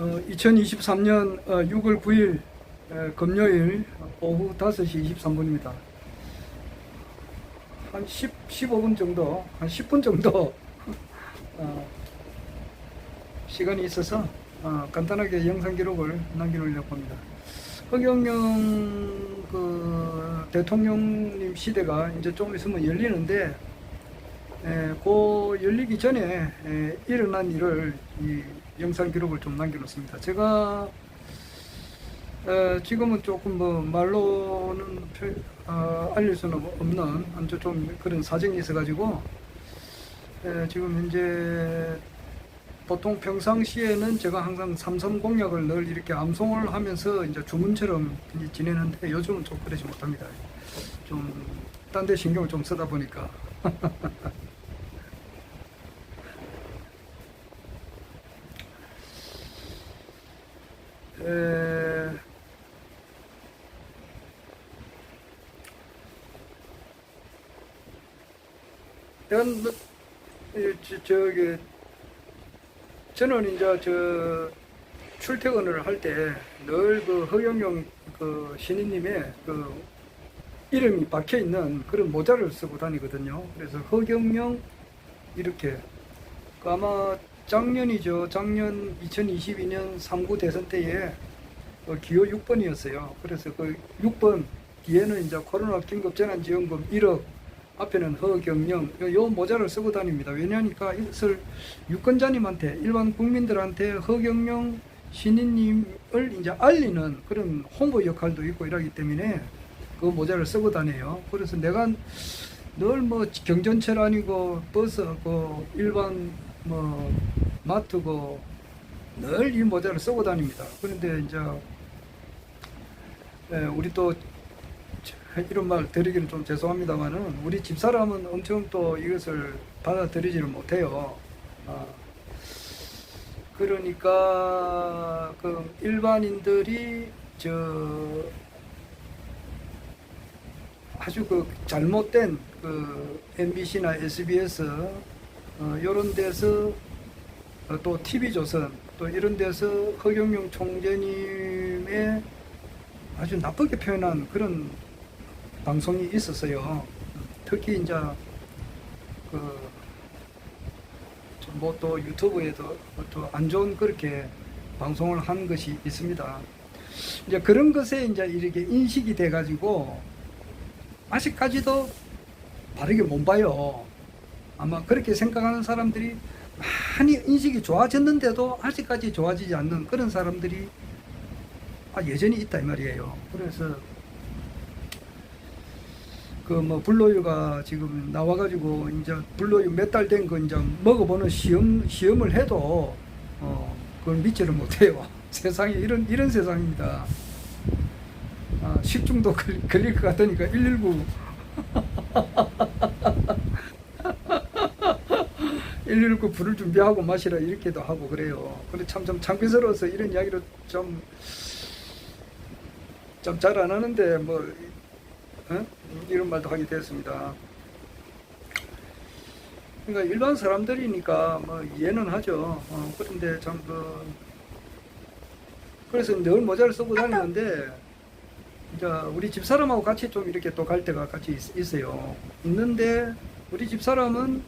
2023년 6월 9일 금요일 오후 5시 23분입니다. 한 15분 정도, 한 10분 정도 시간이 있어서 간단하게 영상 기록을 남기려고 합니다. 허경영 대통령님 시대가 이제 좀 있으면 열리는데, 그 열리기 전에 일어난 일을 이 영상 기록을 좀 남겨놓습니다. 제가 지금은 조금 말로는 알릴 수는 없는 아주 좀 그런 사정이 있어가지고, 지금 현재 보통 평상시에는 제가 항상 삼선 공약을 늘 이렇게 암송을 하면서 이제 주문처럼 지내는데, 요즘은 좀 그러지 못합니다. 좀 딴 데 신경을 좀 쓰다 보니까. 저는 이제 출퇴근을 할 때 늘 그 허경영 신인님의 이름이 박혀 있는 그런 모자를 쓰고 다니거든요. 그래서 허경영 이렇게 아마 작년이죠. 작년 2022년 3구 대선 때에 기호 6번이었어요. 그래서 그 6번 뒤에는 이제 코로나 긴급재난지원금 1억, 앞에는 허경영, 요 모자를 쓰고 다닙니다. 왜냐하니까 이것을 유권자님한테, 일반 국민들한테 허경영 신인님을 이제 알리는 그런 홍보 역할도 있고 이러기 때문에 그 모자를 쓰고 다녀요. 그래서 내가 늘 경전철 아니고 버스고 일반 마트고 늘 이 모자를 쓰고 다닙니다. 그런데 이제 우리 또 이런 말 드리기는 좀 죄송합니다만은, 우리 집사람은 엄청 또 이것을 받아들이지를 못해요. 그러니까 일반인들이 아주 잘못된 MBC나 SBS 이런 데서 또 TV조선 또 이런 데서 허경영 총재님의 아주 나쁘게 표현한 그런 방송이 있었어요. 특히 이제 또 유튜브에도 또 안 좋은 그렇게 방송을 한 것이 있습니다. 이제 그런 것에 이제 이렇게 인식이 돼 가지고 아직까지도 바르게 못 봐요. 아마 그렇게 생각하는 사람들이 많이 인식이 좋아졌는데도 아직까지 좋아지지 않는 그런 사람들이 여전히 있다 이 말이에요. 그래서 불로유가 지금 나와가지고 이제 불로유 몇 달 된 거 이제 먹어보는 시험을 해도 그걸 믿지를 못해요. 세상에 이런 세상입니다. 식중독 걸릴 것 같으니까 119 119 불을 준비하고 마시라 이렇게도 하고 그래요. 근데 참 창피스러워서 이런 이야기를 좀 잘 안 하는데 이런 말도 하게 됐습니다. 그러니까 일반 사람들이니까 이해는 하죠. 그런데 그래서 늘 모자를 쓰고 다니는데, 이제 우리 집사람하고 같이 좀 이렇게 또 갈 때가 같이 있어요. 있는데 우리 집사람은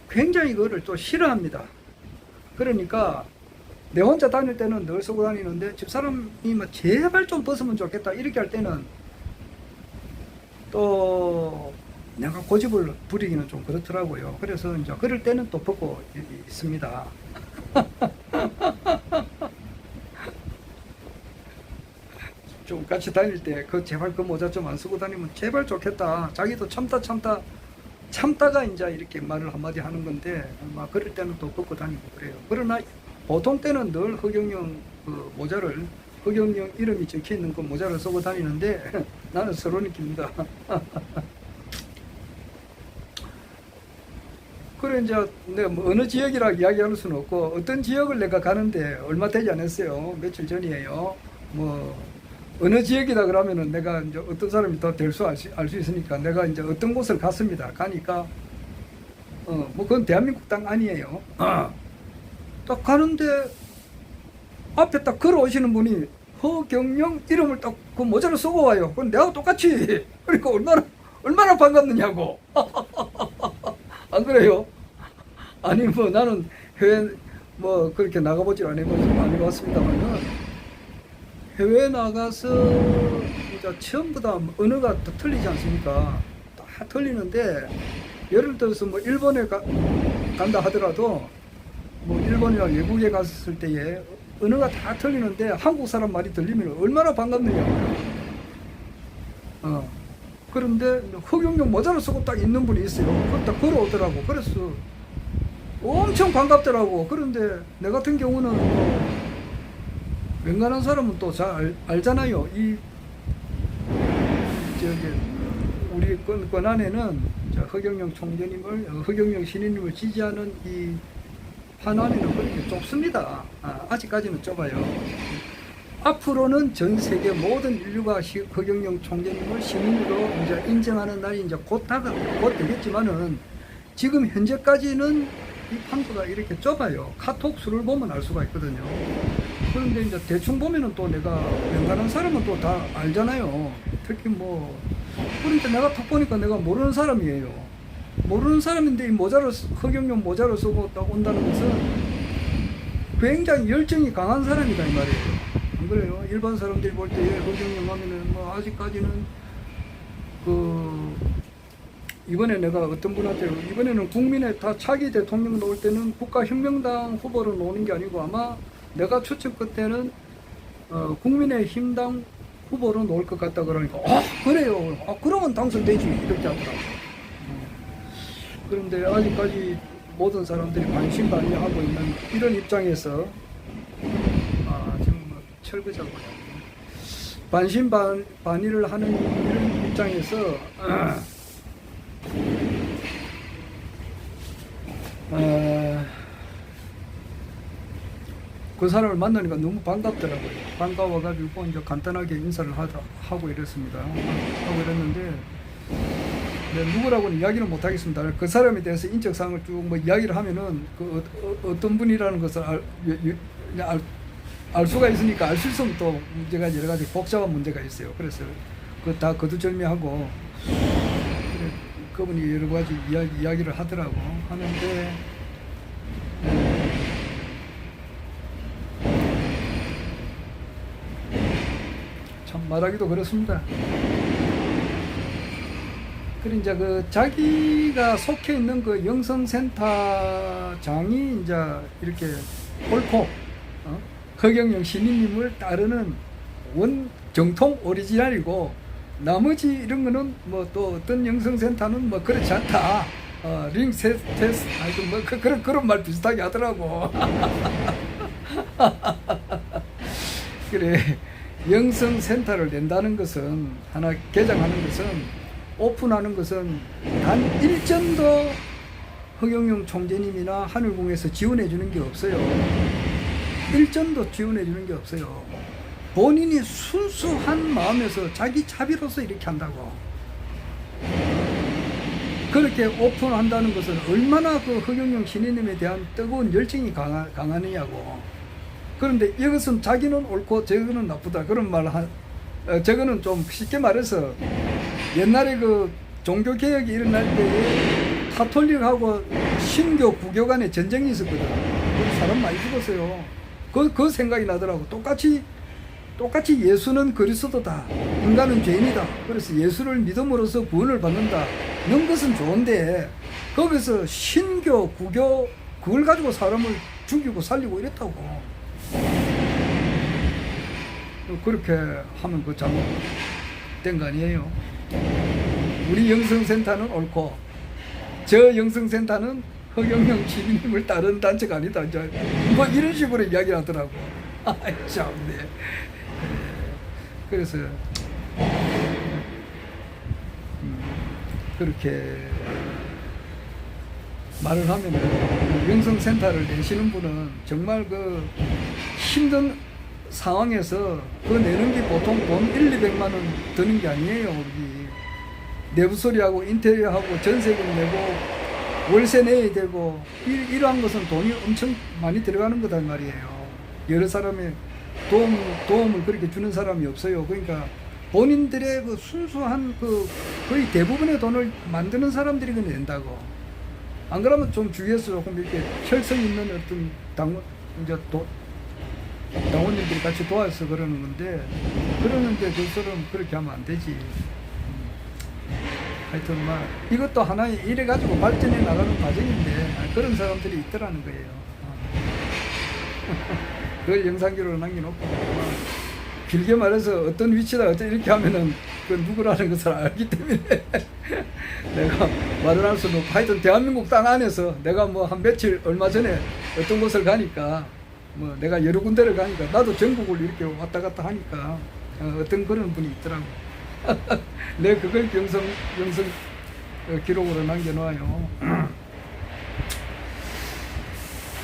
굉장히 그거를 또 싫어합니다. 그러니까 내 혼자 다닐 때는 늘 쓰고 다니는데, 집사람이 제발 좀 벗으면 좋겠다 이렇게 할 때는 또 내가 고집을 부리기는 좀 그렇더라고요. 그래서 이제 그럴 때는 또 벗고 있습니다. 좀 같이 다닐 때 제발 그 모자 좀 안 쓰고 다니면 제발 좋겠다. 자기도 참다가 이제 이렇게 말을 한마디 하는 건데, 그럴 때는 또 벗고 다니고 그래요. 그러나 보통 때는 늘 허경영 모자를, 허경영 이름이 적혀 있는 그 모자를 쓰고 다니는데 나는 서로 느낍니다. 그래 이제 내가 어느 지역이라 이야기할 수는 없고, 어떤 지역을 내가 가는데 얼마 되지 않았어요. 며칠 전이에요. 어느 지역이다 그러면은 내가 이제 어떤 사람이 더 될 수 알 수 있으니까 내가 이제 어떤 곳을 갔습니다. 가니까 그건 대한민국 땅 아니에요. 딱 가는데 앞에 딱 걸어오시는 분이 허경영 이름을 딱 그 모자를 쓰고 와요. 그럼 내하고 똑같이. 그러니까 얼마나 반갑느냐고. 안 그래요? 아니 뭐 나는 해외 뭐 그렇게 나가보질 안 해봤습니다만은 해외 나가서 이제 전부 다 언어가 다 틀리지 않습니까? 다 틀리는데 예를 들어서 뭐 일본에 간다 하더라도 뭐 일본이나 외국에 갔을 때에 언어가 다 틀리는데 한국 사람 말이 들리면 얼마나 반갑느냐고요. 그런데 허경영 모자를 쓰고 딱 있는 분이 있어요. 그걸 딱 걸어오더라고. 그래서 엄청 반갑더라고. 그런데 내 같은 경우는 뭐 웬간한 사람은 또 잘 알잖아요. 우리 권한에는 허경영 총재님을, 허경영 신인님을 지지하는 이 판안에는 그렇게 좁습니다. 아직까지는 좁아요. 앞으로는 전 세계 모든 인류가 허경영 총재님을 시민으로 이제 인정하는 날이 이제 곧 되겠지만은 지금 현재까지는 이 판도가 이렇게 좁아요. 카톡 수를 보면 알 수가 있거든요. 그런데 이제 대충 보면은 또 내가 웬간한 사람은 또 다 알잖아요. 특히 뭐 그러니까 내가 탁 보니까 내가 모르는 사람이에요. 모르는 사람인데 이 허경영 모자를 쓰고 딱 온다는 것은 굉장히 열정이 강한 사람이다 이 말이에요. 안 그래요? 일반 사람들이 볼 때 허경영 하면은 뭐 아직까지는 이번에 내가 어떤 분한테 이번에는 국민의 다 차기 대통령 나올 때는 국가혁명당 후보로 나오는 게 아니고 아마 내가 추측 끝에는 국민의힘당 후보로 나올 것 같다 그러니까 그래요. 그러면 당선되지 이렇게 하더라고요. 그런데 아직까지 모든 사람들이 반신반의하고 있는 이런 입장에서 지금 뭐 철거자고요. 반신반의를 하는 이런 입장에서 그 사람을 만나니까 너무 반갑더라고요. 반가워가지고 이제 간단하게 인사를 하고 이랬습니다. 하고 이랬는데 누구라고는 이야기는 못하겠습니다. 그 사람에 대해서 인적사항을 쭉 뭐 이야기를 하면은 어떤 분이라는 것을 알 수가 있으니까 알 수 있으면 또 문제가 여러 가지 복잡한 문제가 있어요. 그래서 다 거두절미하고 그분이 여러 가지 이야기를 하더라고 하는데 참 말하기도 그렇습니다. 그리고 이제 자기가 속해 있는 영성센터장이 이제 이렇게 옳고 허경영 신인님을 따르는 정통 오리지널이고 나머지 이런 거는 뭐 또 어떤 영성센터는 뭐 그렇지 않다. 링 테스트 하여튼 뭐 그런 말 비슷하게 하더라고. 그래 영성센터를 낸다는 것은 하나 개장하는 것은 오픈하는 것은 단 일전도 허경영 총재님이나 하늘궁에서 지원해 주는 게 없어요. 일전도 지원해 주는 게 없어요. 본인이 순수한 마음에서 자기 자비로서 이렇게 한다고. 그렇게 오픈한다는 것은 얼마나 허경영 신인님에 대한 뜨거운 열정이 강하느냐고. 그런데 이것은 자기는 옳고 저거는 나쁘다 그런 말 저거는 좀 쉽게 말해서 옛날에 종교개혁이 일어날 때에 카톨릭하고 신교, 부교 간에 전쟁이 있었거든. 사람 많이 죽었어요. 그 생각이 나더라고. 똑같이 예수는 그리스도다. 인간은 죄인이다. 그래서 예수를 믿음으로써 구원을 받는다. 이런 것은 좋은데 거기서 신교, 구교 그걸 가지고 사람을 죽이고 살리고 이랬다고. 그렇게 하면 잘못된 거 아니에요. 우리 영성센터는 옳고 저 영성센터는 허경영 시민님을 따르는 단체가 아니다. 뭐 이런 식으로 이야기를 하더라고. 참네. 그래서 그렇게 말을 하면은 영성센터를 내시는 분은 정말 힘든 상황에서 내는 게 보통 돈 1,200만 원 드는 게 아니에요. 우리 내부소리하고 인테리어하고 전세금 내고 월세 내야 되고 이러한 것은 돈이 엄청 많이 들어가는 거단 말이에요. 여러 사람의 도움을 그렇게 주는 사람이 없어요. 그러니까 본인들의 그 순수한 그 거의 대부분의 돈을 만드는 사람들이 그냥 낸다고. 안 그러면 좀 주위에서 조금 이렇게 혈성 있는 어떤 당원님들이 같이 도와서 그러는 건데, 그러는데 그처럼 그렇게 하면 안 되지. 하여튼 이것도 하나의 이래 가지고 발전해 나가는 과정인데 그런 사람들이 있더라는 거예요. 그걸 영상기록으로 남겨놓고 길게 말해서 어떤 위치다 어떤 이렇게 하면은 그 누구라는 것을 알기 때문에 내가 말을 할 수는 없고, 하여튼 대한민국 땅 안에서 내가 뭐 한 며칠 얼마 전에 어떤 곳을 가니까 뭐 내가 여러 군데를 가니까 나도 전국을 이렇게 왔다 갔다 하니까 어떤 그런 분이 있더라고. 내가 그걸 영상 기록으로 남겨놔요.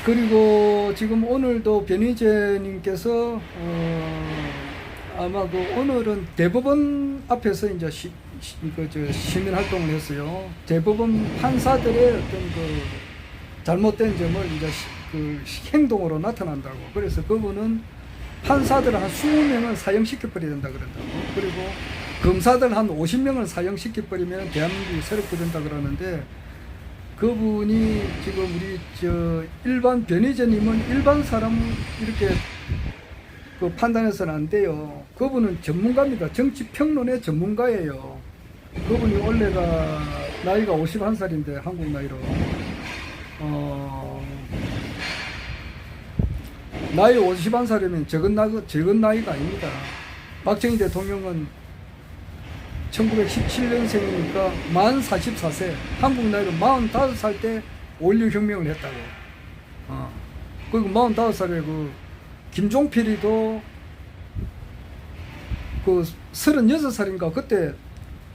그리고 지금 오늘도 변희재님께서 아마 그 오늘은 대법원 앞에서 이제 시민 활동을 했어요. 대법원 판사들의 어떤 그 잘못된 점을 이제 그 행동으로 나타난다고. 그래서 그분은 판사들 한 20명은 사형시켜 버려야 된다 그런다고. 그리고 검사들 한 50명을 사형시켜 버리면 대한민국이 새롭게 된다 그러는데, 그분이 지금 우리 일반 변희재님은 일반 사람 이렇게 그 판단해서는 안 돼요. 그분은 전문가입니다. 정치 평론의 전문가예요. 그분이 원래가 나이가 51살인데 한국 나이로 나이 51살이면 적은 나이가 아닙니다. 박정희 대통령은 1917년생이니까 만 44세, 한국 나이로 45살 때 5.16 혁명을 했다고. 그리고 45살에 그 김종필이도 그 36살인가 그때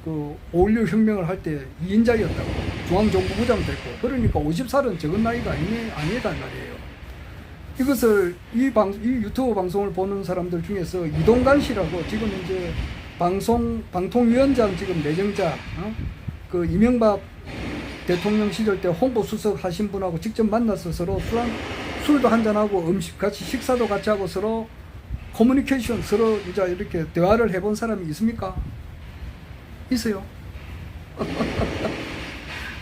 그 5.16 혁명을 할 때 2인자였다고. 중앙정부부장 됐고. 그러니까 50살은 적은 나이가 아니단 말이에요. 이것을 이 유튜브 방송을 보는 사람들 중에서 이동관 씨라고 지금 이제 방통위원장 지금 내정자, 그 이명박 대통령 시절 때 홍보수석 하신 분하고 직접 만나서 서로 술도 한잔하고 같이 식사도 같이 하고 서로 커뮤니케이션 서로 이제 이렇게 대화를 해본 사람이 있습니까? 있어요.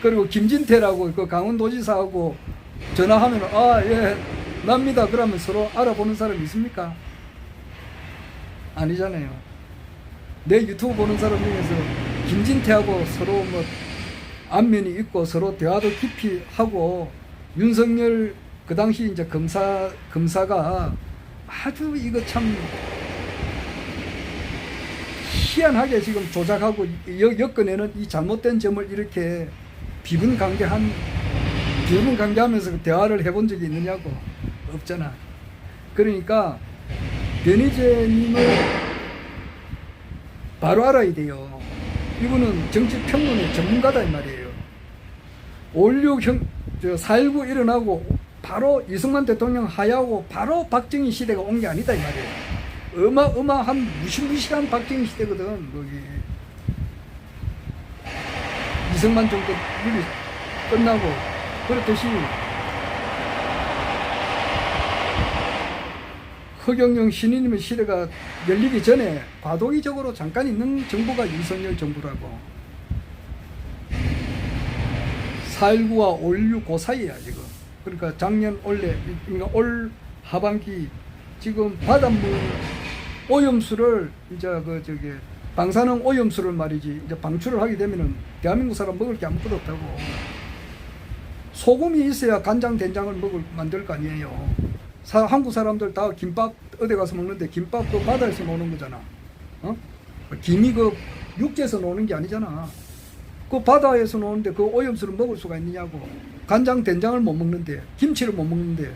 그리고 김진태라고 그 강원도지사하고 전화하면 예 납니다 그러면 서로 알아보는 사람이 있습니까? 아니잖아요. 내 유튜브 보는 사람 중에서 김진태하고 서로 뭐 안면이 있고 서로 대화도 깊이 하고, 윤석열 그 당시 이제 검사가 아주 이거 참 희한하게 지금 조작하고 엮어내는 이 잘못된 점을 이렇게 비분 관계하면서 대화를 해본 적이 있느냐고. 없잖아. 그러니까 변희재님을 바로 알아야 돼요. 이분은 정치 평론의 전문가다 이 말이에요. 4.19 일어나고 바로 이승만 대통령 하야하고 바로 박정희 시대가 온 게 아니다 이 말이에요. 어마어마한 무시무시한 박정희 시대거든. 거기 이승만 정권 일이 끝나고. 그렇듯이 허경영 신인님의 시대가 열리기 전에 과도기적으로 잠깐 있는 정부가 윤석열 정부라고. 4.19와 5.16 그 사이야 지금. 그러니까 작년 그러니까 올 하반기 지금 바닷물 오염수를 이제 방사능 오염수를 말이지 이제 방출을 하게 되면은 대한민국 사람 먹을 게 아무것도 없다고. 소금이 있어야 간장 된장을 만들 거 아니에요. 한국 사람들 다 김밥 어디 가서 먹는데 김밥 그 바다에서 노는 거잖아. 김이 그 육지에서 노는 게 아니잖아. 그 바다에서 노는데 그 오염수를 먹을 수가 있느냐고. 간장 된장을 못 먹는데, 김치를 못 먹는데,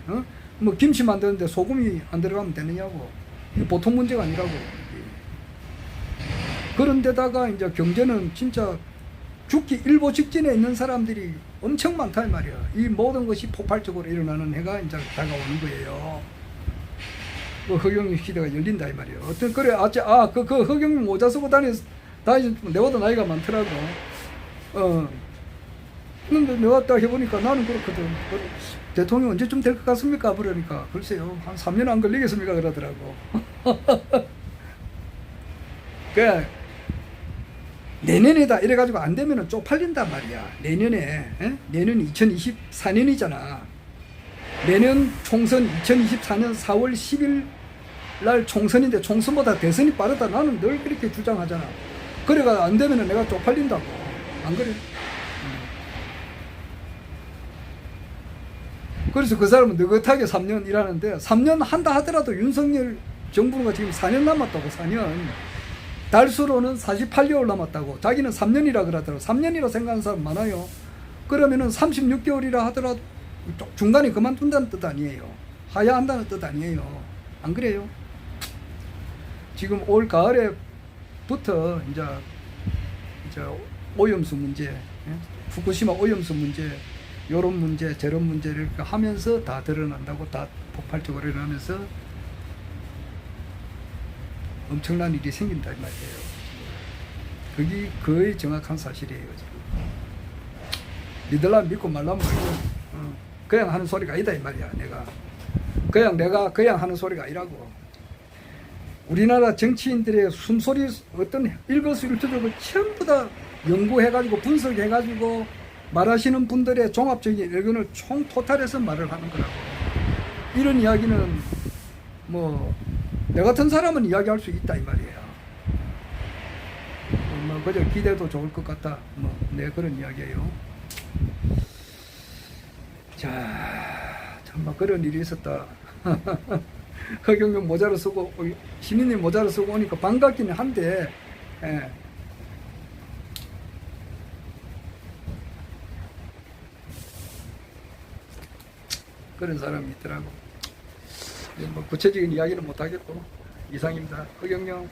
뭐 김치 만드는데 소금이 안 들어가면 되느냐고. 이게 보통 문제가 아니라고. 그런데다가 이제 경제는 진짜 죽기 일보 직전에 있는 사람들이 엄청 많다 이 말이야. 이 모든 것이 폭발적으로 일어나는 해가 이제 다가오는 거예요. 그 허경영 시대가 열린다 이 말이에요. 어떤 그래 그 허경영 모자 쓰고 다니는 내보다 나이가 많더라고. 근데 내가 딱 해보니까 나는 그렇거든. 대통령 언제쯤 될 것 같습니까? 그러니까 글쎄요 한 3년 안 걸리겠습니까? 그러더라고. 그 내년에다 이래가지고 안 되면은 쪽팔린단 말이야. 내년에 내년 2024년이잖아. 내년 총선 2024년 4월 10일 날 총선인데 총선보다 대선이 빠르다. 나는 늘 그렇게 주장하잖아. 그래가 안 되면은 내가 쪽팔린다고. 안 그래? 그래서 그 사람은 느긋하게 3년 일하는데 3년 한다 하더라도 윤석열 정부가 지금 4년 남았다고. 4년 달수로는 48개월 남았다고. 자기는 3년이라 그러더라고. 3년이라 생각하는 사람 많아요. 그러면은 36개월이라 하더라도 중간에 그만둔다는 뜻 아니에요. 하야한다는 뜻 아니에요. 안 그래요? 지금 올 가을에부터 이제 오염수 문제, 후쿠시마 오염수 문제, 요런 문제, 저런 문제를 하면서 다 드러난다고. 다 폭발적으로 일어나면서 엄청난 일이 생긴다 이 말이에요. 그게 거의 정확한 사실이에요. 지금. 믿을라 믿고 말라 말고 그냥 하는 소리가 아니다 이 말이야. 내가 그냥 하는 소리가 아니라고. 우리나라 정치인들의 숨소리 어떤 일거수일투족을 전부 다 연구해가지고 분석해가지고 말하시는 분들의 종합적인 의견을 총 토탈해서 말을 하는 거라고. 이런 이야기는 뭐 내 같은 사람은 이야기할 수 있다 이 말이에요. 뭐 그저 기대도 좋을 것 같다. 뭐 내 그런 이야기예요. 자, 정말 그런 일이 있었다. 허경영 모자를 쓰고 시민님 모자를 쓰고 오니까 반갑기는 한데, 예. 그런 사람이 있더라고. 뭐 구체적인 이야기는 못 하겠고 이상입니다. 허경영.